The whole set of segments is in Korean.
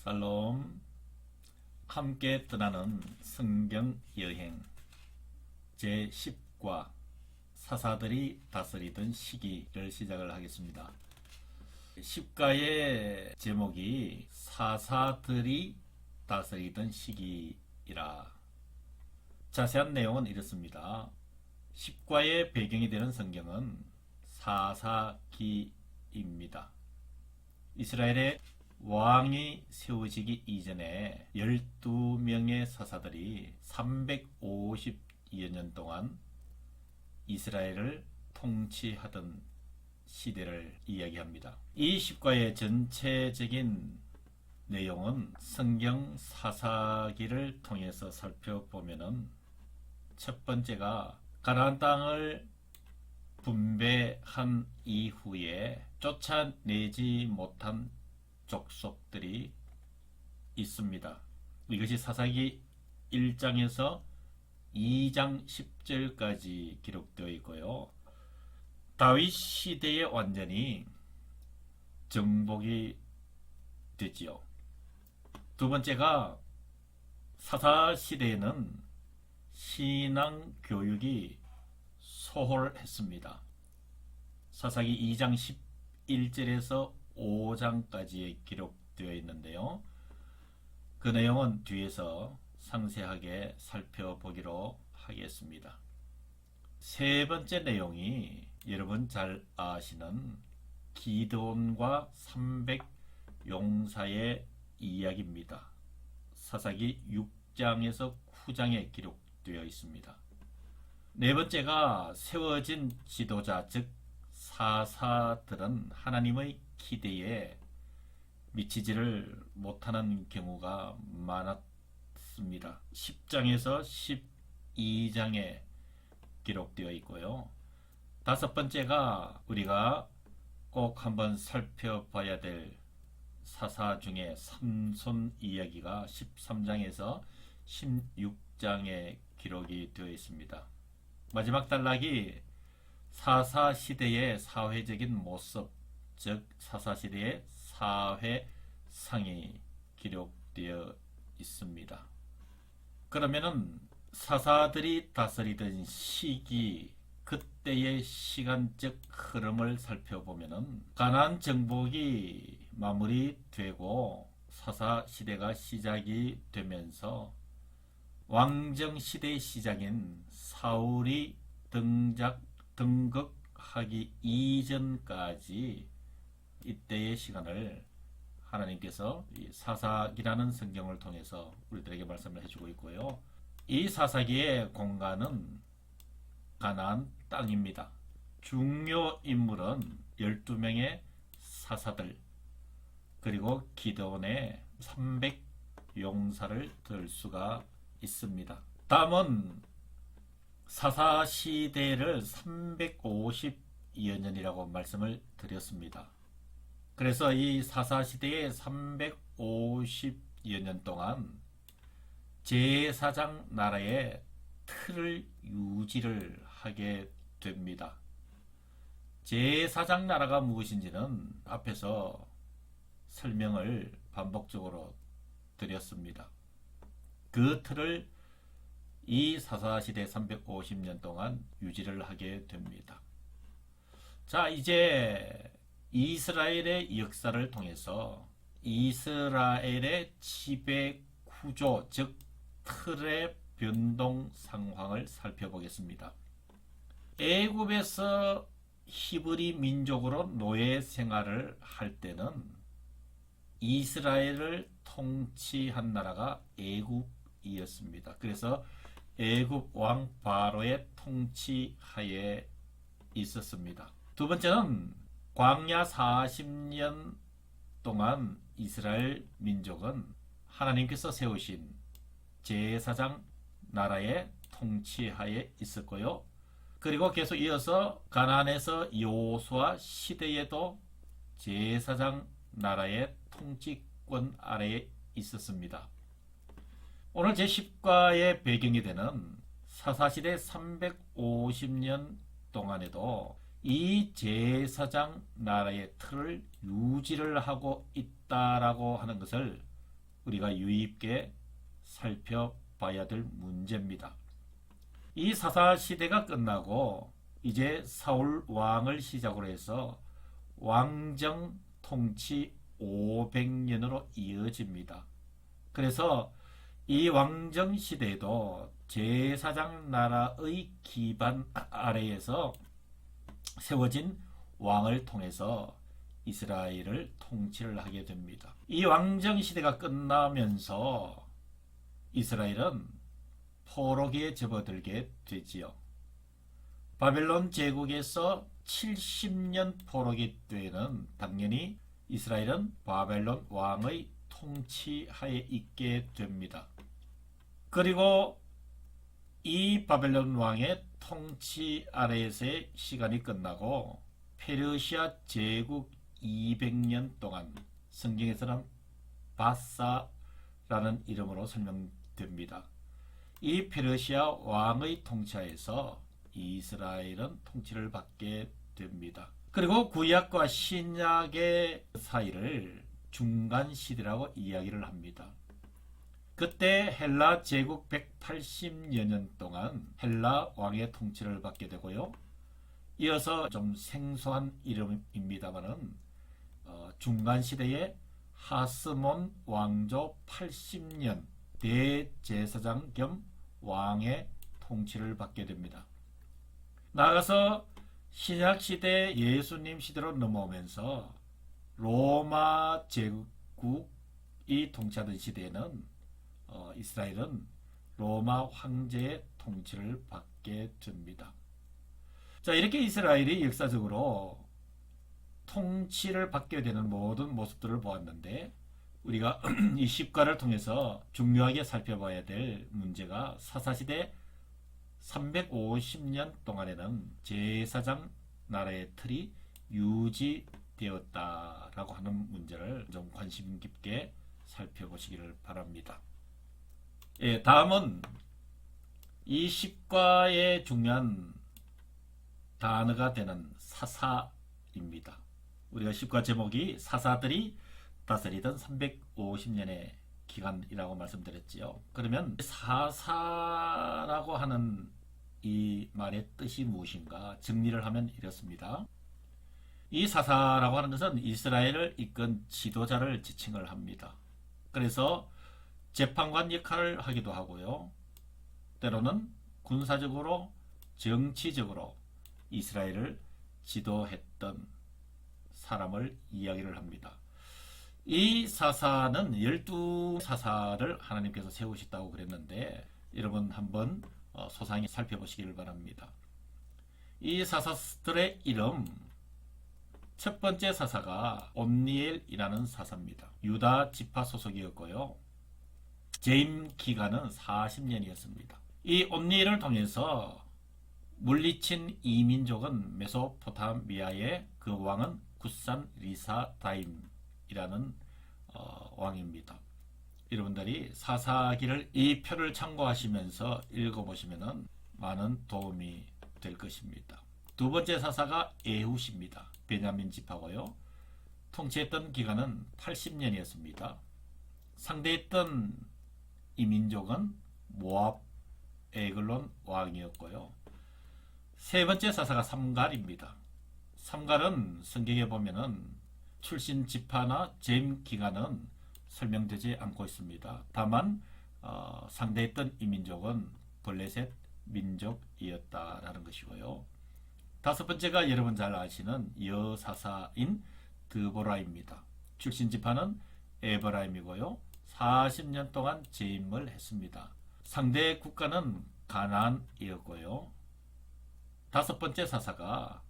샬롬. 함께 떠나는 성경 여행 제10과 사사들이 다스리던 시기를 시작을 하겠습니다. 10과의 제목이 사사들이 다스리던 시기이라. 자세한 내용은 이렇습니다. 10과의 배경이 되는 성경은 사사기입니다. 이스라엘의 왕이 세워지기 이전에 12명의 사사들이 350여 년 동안 이스라엘을 통치하던 시대를 이야기합니다. 이 10과의 전체적인 내용은 성경 사사기를 통해서 살펴보면은 첫 번째가 가나안 땅을 분배한 이후에 쫓아내지 못한 족속들이 있습니다. 이것이 사사기 1장에서 2장 10절까지 기록되어 있고요. 다윗 시대에 완전히 정복이 되지요. 두 번째가 사사 시대에는 신앙 교육이 소홀했습니다. 사사기 2장 11절에서 5장까지 기록되어 있는데요. 그 내용은 뒤에서 상세하게 살펴보기로 하겠습니다. 세 번째 내용이 여러분 잘 아시는 기드온과 300 용사의 이야기입니다. 사사기 6장에서 9장에 기록되어 있습니다. 네 번째가 세워진 지도자, 즉 사사들은 하나님의 기대에 미치지를 못하는 경우가 많았습니다. 10장에서 12장에 기록되어 있고요. 다섯 번째가 우리가 꼭 한번 살펴봐야 될 사사 중에 삼손 이야기가 13장에서 16장에 기록이 되어 있습니다. 마지막 단락이 사사시대의 사회적인 모습, 즉 사사시대의 사회상이 기록되어 있습니다. 그러면은 사사들이 다스리던 시기, 그때의 시간적 흐름을 살펴보면은 가나안 정복이 마무리되고 사사시대가 시작이 되면서 왕정시대의 시작인 사울이 등극하기 이전까지 이때의 시간을 하나님께서 이 사사기라는 성경을 통해서 우리들에게 말씀을 해주고 있고요. 이 사사기의 공간은 가나안 땅입니다. 중요 인물은 12명의 사사들, 그리고 기드온의 300 용사를 들 수가 있습니다. 다음은 사사시대를 350여 년이라고 말씀을 드렸습니다. 그래서 이 사사시대의 350여 년 동안 제사장 나라의 틀을 유지를 하게 됩니다. 제사장 나라가 무엇인지는 앞에서 설명을 반복적으로 드렸습니다. 그 틀을 이 사사시대 350년 동안 유지를 하게 됩니다. 자, 이제 이스라엘의 역사를 통해서 이스라엘의 지배 구조, 즉 틀의 변동 상황을 살펴보겠습니다. 애굽에서 히브리 민족으로 노예 생활을 할 때는 이스라엘을 통치한 나라가 애굽이었습니다. 그래서 애굽 왕 바로의 통치하에 있었습니다. 두 번째는 광야 40년 동안 이스라엘 민족은 하나님께서 세우신 제사장 나라의 통치하에 있었고요. 그리고 계속 이어서 가나안에서 여호수아 시대에도 제사장 나라의 통치권 아래에 있었습니다. 오늘 제10과의 배경이 되는 사사시대 350년 동안에도 이 제사장 나라의 틀을 유지를 하고 있다라고 하는 것을 우리가 유의 깊게 살펴봐야 될 문제입니다. 이 사사 시대가 끝나고 이제 사울 왕을 시작으로 해서 왕정 통치 500년으로 이어집니다. 그래서 이 왕정 시대에도 제사장 나라의 기반 아래에서 세워진 왕을 통해서 이스라엘을 통치를 하게 됩니다. 이 왕정 시대가 끝나면서 이스라엘은 포로기에 접어들게 되지요. 바벨론 제국에서 70년 포로기 때에는 당연히 이스라엘은 바벨론 왕의 통치하에 있게 됩니다. 그리고 이 바벨론 왕의 통치 아래에서의 시간이 끝나고 페르시아 제국 200년 동안 성경에서는 바사라는 이름으로 설명됩니다. 이 페르시아 왕의 통치하에서 이스라엘은 통치를 받게 됩니다. 그리고 구약과 신약의 사이를 중간 시대라고 이야기를 합니다. 그때 헬라 제국 180여 년 동안 헬라 왕의 통치를 받게 되고요. 이어서 좀 생소한 이름입니다만은 중간 시대에 하스몬 왕조 80년 대제사장 겸 왕의 통치를 받게 됩니다. 나아가서 신약 시대 예수님 시대로 넘어오면서 로마 제국이 통치하던 시대에는 이스라엘은 로마 황제의 통치를 받게 됩니다. 자, 이렇게 이스라엘이 역사적으로 통치를 받게 되는 모든 모습들을 보았는데 우리가 이 십과를 통해서 중요하게 살펴봐야 될 문제가 사사시대 350년 동안에는 제사장 나라의 틀이 유지되었다라고 하는 문제를 좀 관심 깊게 살펴보시기를 바랍니다. 예, 다음은 이 십과의 중요한 단어가 되는 사사입니다. 우리가 십과 제목이 사사들이 다스리던 350년의 기간이라고 말씀드렸지요. 그러면 사사라고 하는 이 말의 뜻이 무엇인가 정리를 하면 이렇습니다. 이 사사라고 하는 것은 이스라엘을 이끈 지도자를 지칭을 합니다. 그래서 재판관 역할을 하기도 하고요. 때로는 군사적으로 정치적으로 이스라엘을 지도했던 사람을 이야기를 합니다. 이 사사는 12사사를 하나님께서 세우셨다고 그랬는데 여러분 한번 소상히 살펴보시기를 바랍니다. 이 사사들의 이름 첫 번째 사사가 온니엘이라는 사사입니다. 유다 지파 소속이었고요. 재임 기간은 40년이었습니다. 이 온니엘을 통해서 물리친 이민족은 메소포타미아의 그 왕은 굿산 리사다임이라는 왕입니다. 여러분들이 사사기를 이 표를 참고하시면서 읽어보시면 많은 도움이 될 것입니다. 두 번째 사사가 에훗입니다. 베냐민 지파고요. 통치했던 기간은 80년이었습니다. 상대했던 이민족은 모압 에글론 왕이었고요. 세 번째 사사가 삼갈입니다. 삼갈은 성경에 보면은 출신 지파나 재임 기간은 설명되지 않고 있습니다. 다만 상대했던 이민족은 블레셋 민족이었다라는 것이고요. 다섯 번째가 여러분 잘 아시는 여사사인 드보라입니다. 출신 지파는 에브라임이고요. 40년 동안 재임을 했습니다. 상대 국가는 가나안이었고요. 다섯 번째 사사가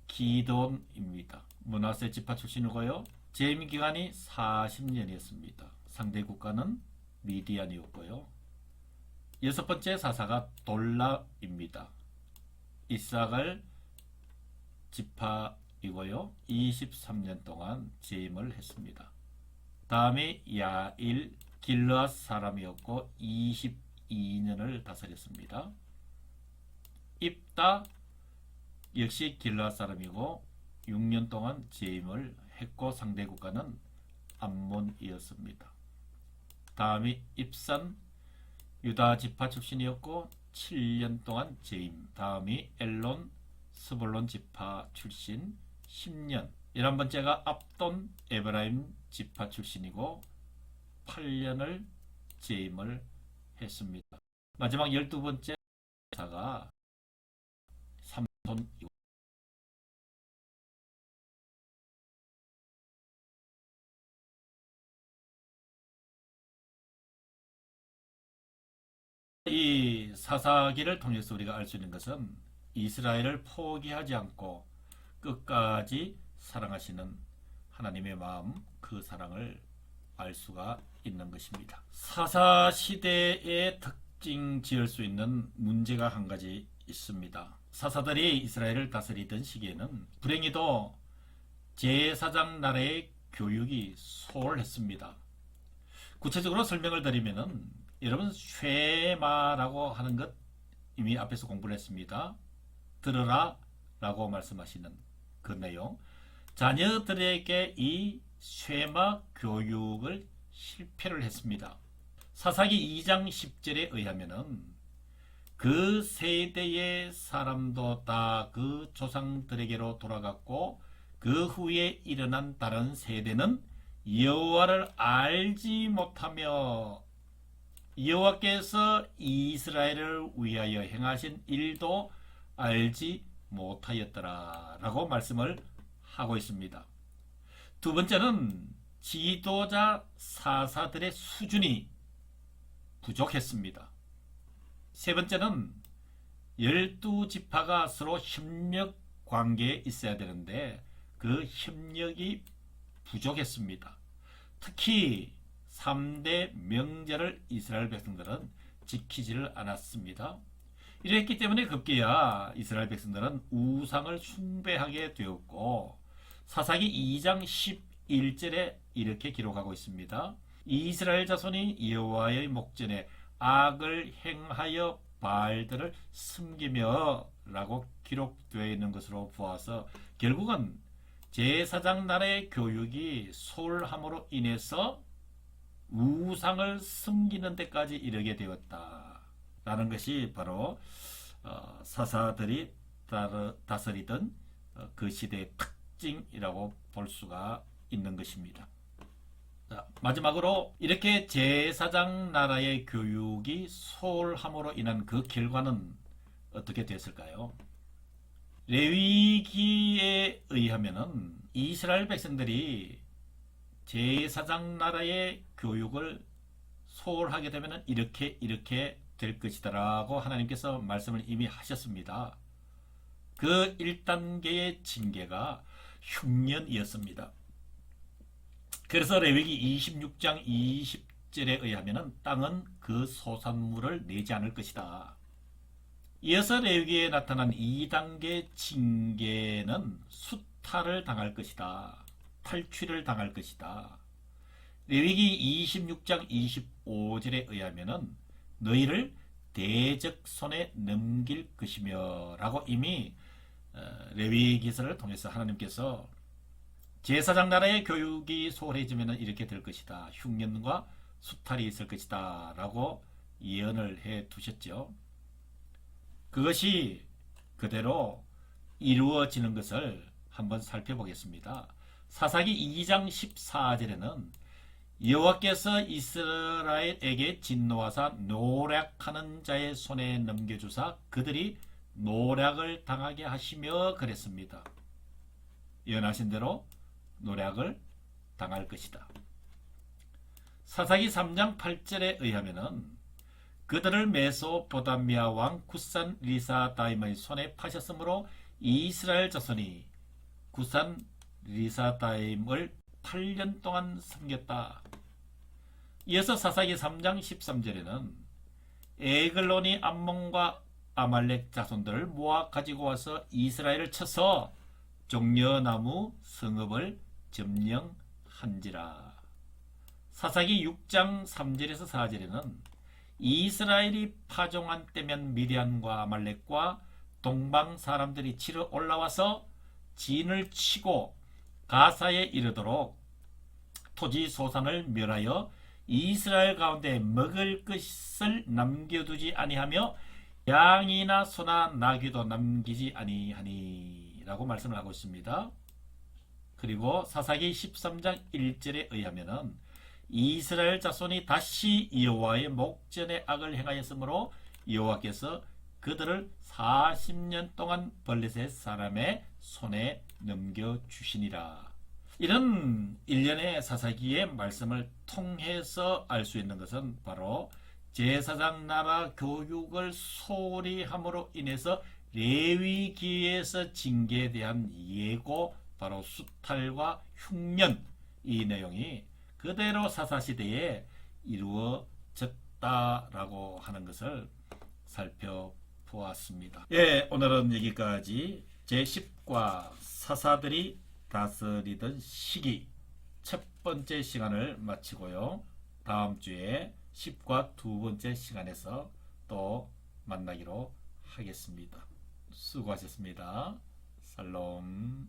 기돈입니다. 므낫세 지파 출신이고요. 재임 기간이 40년이었습니다. 상대 국가는 미디안이었고요. 여섯 번째 사사가 돌라입니다. 이삭을 지파이고요. 23년 동안 재임을 했습니다. 다음에 야일 길르앗 사람이었고 22년을 다스렸습니다. 입다 역시 길르앗 사람이고 6년 동안 재임을 했고 상대 국가는 암몬 출신이었습니다. 다음이 입산, 유다 지파 출신이었고 7년 동안 재임. 다음이 엘론, 스불론 지파 출신 10년. 11번째가 압돈, 에브라임 지파 출신이고 8년을 재임을 했습니다. 마지막 12번째 사가 삼손. 이 사사기를 통해서 우리가 알 수 있는 것은 이스라엘을 포기하지 않고 끝까지 사랑하시는 하나님의 마음, 그 사랑을 알 수가 있는 것입니다. 사사 시대의 특징 지을 수 있는 문제가 한 가지 있습니다. 사사들이 이스라엘을 다스리던 시기에는 불행히도 제사장 나라의 교육이 소홀했습니다. 구체적으로 설명을 드리면은 여러분 쉐마라고 하는 것 이미 앞에서 공부를 했습니다. 들으라 라고 말씀하시는 그 내용, 자녀들에게 이 쉐마 교육을 실패를 했습니다. 사사기 2장 10절에 의하면은 그 세대의 사람도 다 그 조상들에게로 돌아갔고 그 후에 일어난 다른 세대는 여호와를 알지 못하며 여호와께서 이스라엘을 위하여 행하신 일도 알지 못하였더라 라고 말씀을 하고 있습니다. 두 번째는 지도자 사사들의 수준이 부족했습니다. 세 번째는 12지파가 서로 협력 관계에 있어야 되는데 그 협력이 부족했습니다. 특히 3대 명절을 이스라엘 백성들은 지키지를 않았습니다. 이랬기 때문에 급기야 이스라엘 백성들은 우상을 숭배하게 되었고 사사기 2장 11절에 이렇게 기록하고 있습니다. 이스라엘 자손이 여호와의 목전에 악을 행하여 바알들을 섬기며 라고 기록되어 있는 것으로 보아서 결국은 제사장 나라의 교육이 소홀함으로 인해서 우상을 섬기는 데까지 이르게 되었다라는 것이 바로 사사들이 다스리던 그 시대의 특징이라고 볼 수가 있는 것입니다. 자, 마지막으로 이렇게 제사장 나라의 교육이 소홀함으로 인한 그 결과는 어떻게 됐을까요? 레위기에 의하면은 이스라엘 백성들이 제사장 나라의 교육을 소홀하게 되면 이렇게 될 것이다 라고 하나님께서 말씀을 이미 하셨습니다. 그 1단계의 징계가 흉년이었습니다. 그래서 레위기 26장 20절에 의하면 땅은 그 소산물을 내지 않을 것이다. 이어서 레위기에 나타난 2단계 징계는 수탈을 당할 것이다. 탈취를 당할 것이다. 레위기 26장 25절에 의하면은 너희를 대적 손에 넘길 것이며 라고 이미 레위기서를 통해서 하나님께서 제사장 나라의 교육이 소홀해지면 이렇게 될 것이다. 흉년과 수탈이 있을 것이다 라고 예언을 해 두셨죠. 그것이 그대로 이루어지는 것을 한번 살펴보겠습니다. 사사기 2장 14절에는 여호와께서 이스라엘에게 진노하사 노략하는 자의 손에 넘겨주사 그들이 노략을 당하게 하시며 그랬습니다. 예언하신 대로 노략을 당할 것이다. 사사기 3장 8절에 의하면은 그들을 메소포타미아 왕 굿산 리사다임의 손에 파셨으므로 이스라엘 자손이 굿산 리사다임을 8년 동안 섬겼다. 이어서 사사기 3장 13절에는 에글론이 암몬과 아말렉 자손들을 모아 가지고 와서 이스라엘을 쳐서 종려나무 성읍을 점령한지라. 사사기 6장 3절에서 4절에는 이스라엘이 파종한 때면 미디안과 아말렉과 동방 사람들이 치러 올라와서 진을 치고 가사에 이르도록 토지 소산을 멸하여 이스라엘 가운데 먹을 것을 남겨두지 아니하며 양이나 소나 나귀도 남기지 아니하니 라고 말씀을 하고 있습니다. 그리고 사사기 13장 1절에 의하면은 이스라엘 자손이 다시 여호와의 목전에 악을 행하였으므로 여호와께서 그들을 40년 동안 블레셋 사람의 손에 넘겨주시니라. 이런 일련의 사사기의 말씀을 통해서 알 수 있는 것은 바로 제사장 나라 교육을 소홀히 함으로 인해서 레위기에서 징계에 대한 예고, 바로 수탈과 흉년, 이 내용이 그대로 사사시대에 이루어졌다라고 하는 것을 살펴보았습니다. 예, 오늘은 여기까지 제10과 사사들이 다스리던 시기 첫 번째 시간을 마치고요. 다음 주에 10과 두 번째 시간에서 또 만나기로 하겠습니다. 수고하셨습니다. 살롬.